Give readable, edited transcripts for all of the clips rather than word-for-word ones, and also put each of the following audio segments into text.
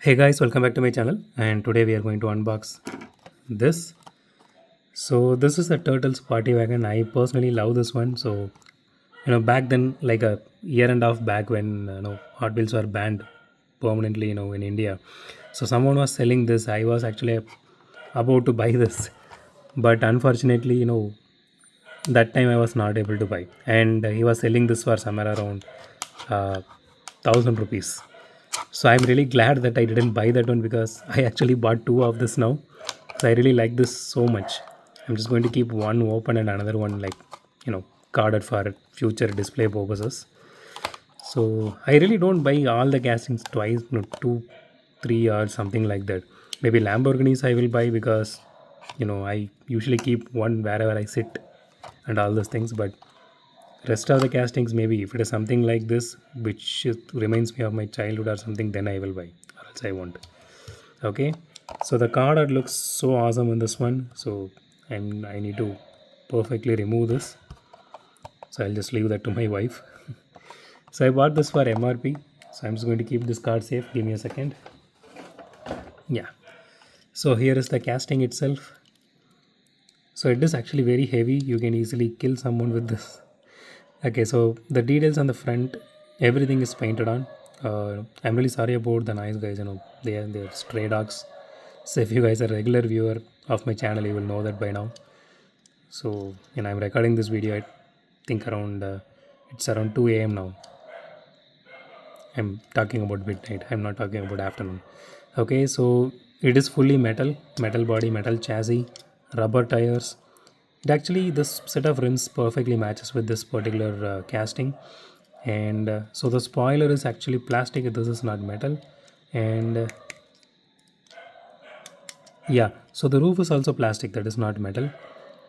Hey guys, welcome back to my channel, and today we are going to unbox this. So this is the Turtles Party Wagon. I personally love this one. So back then, like a year and a half back, when Hot Wheels were banned permanently, in India. So someone was selling this. I was actually about to buy this, but unfortunately, that time I was not able to buy, and he was selling this for somewhere around 1,000 rupees. So I'm really glad that I didn't buy that one because I actually bought two of this now. So I really like this so much. I'm just going to keep one open and another one like guarded for future display purposes. So I really don't buy all the castings twice, two, three or something like that. Maybe Lamborghinis I will buy because I usually keep one wherever I sit and all those things. But rest of the castings, maybe if it is something like this which reminds me of my childhood or something, then I will buy, or else I won't. Okay, so the card art looks so awesome in this one. So I need to perfectly remove this. So I'll just leave that to my wife. So I bought this for MRP. So I'm just going to keep this card safe. Give me a second. Yeah. So here is the casting itself. So it is actually very heavy. You can easily kill someone with this. Okay, so the details on the front, everything is painted on. I'm really sorry about the noise, guys. They're stray dogs. So if you guys are a regular viewer of my channel, you will know that by now. So I'm recording this video. I think around it's around 2 a.m. now. I'm talking about midnight. I'm not talking about afternoon. Okay, so it is fully metal body, metal chassis, rubber tires. It actually, this set of rims perfectly matches with this particular casting. And so the spoiler is actually plastic. This is not metal. And yeah, so the roof is also plastic. That is not metal.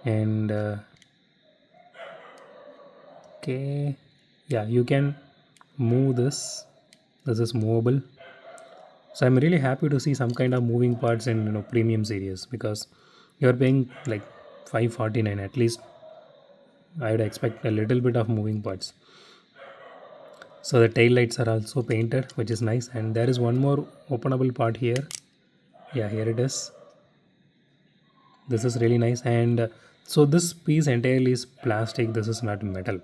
And okay, yeah, you can move this. This is movable. So I'm really happy to see some kind of moving parts in premium series, because you're paying like 549 at least. I would expect a little bit of moving parts. So the tail lights are also painted, which is nice. And there is one more openable part here. Yeah, here it is. This is really nice. And so this piece entirely is plastic. This is not metal.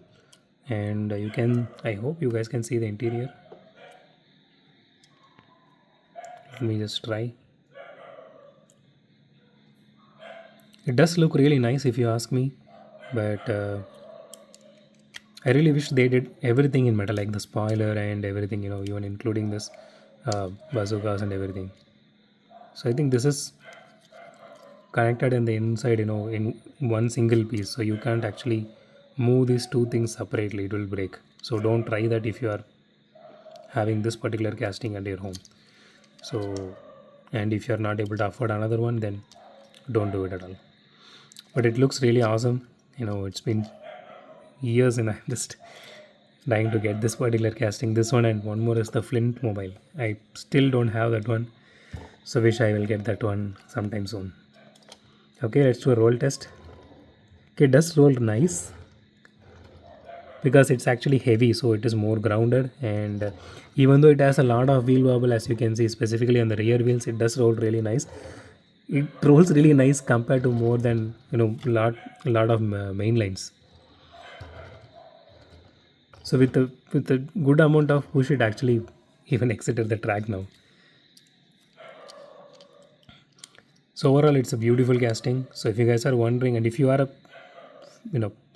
And you can, I hope you guys can see the interior. Let me just try. It does look really nice if you ask me, but I really wish they did everything in metal, like the spoiler and everything, even including this bazookas and everything. So I think this is connected in the inside, in one single piece. So you can't actually move these two things separately, it will break. So don't try that if you are having this particular casting at your home. So, and if you're not able to afford another one, then don't do it at all. But it looks really awesome. It's been years and I'm just dying to get this particular casting. This one and one more is the Flint mobile. I still don't have that one. So wish I will get that one sometime soon. Okay, let's do a roll test. Okay, it does roll nice because it's actually heavy, so it is more grounded. And even though it has a lot of wheel wobble, as you can see, specifically on the rear wheels, it does roll really nice. It rolls really nice compared to more than lot of main lines. So with a good amount of push, it actually even exited the track now. So overall, it's a beautiful casting. So if you guys are wondering, and if you are a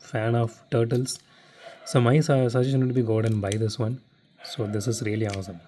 fan of turtles, so my suggestion would be go ahead and buy this one. So this is really awesome.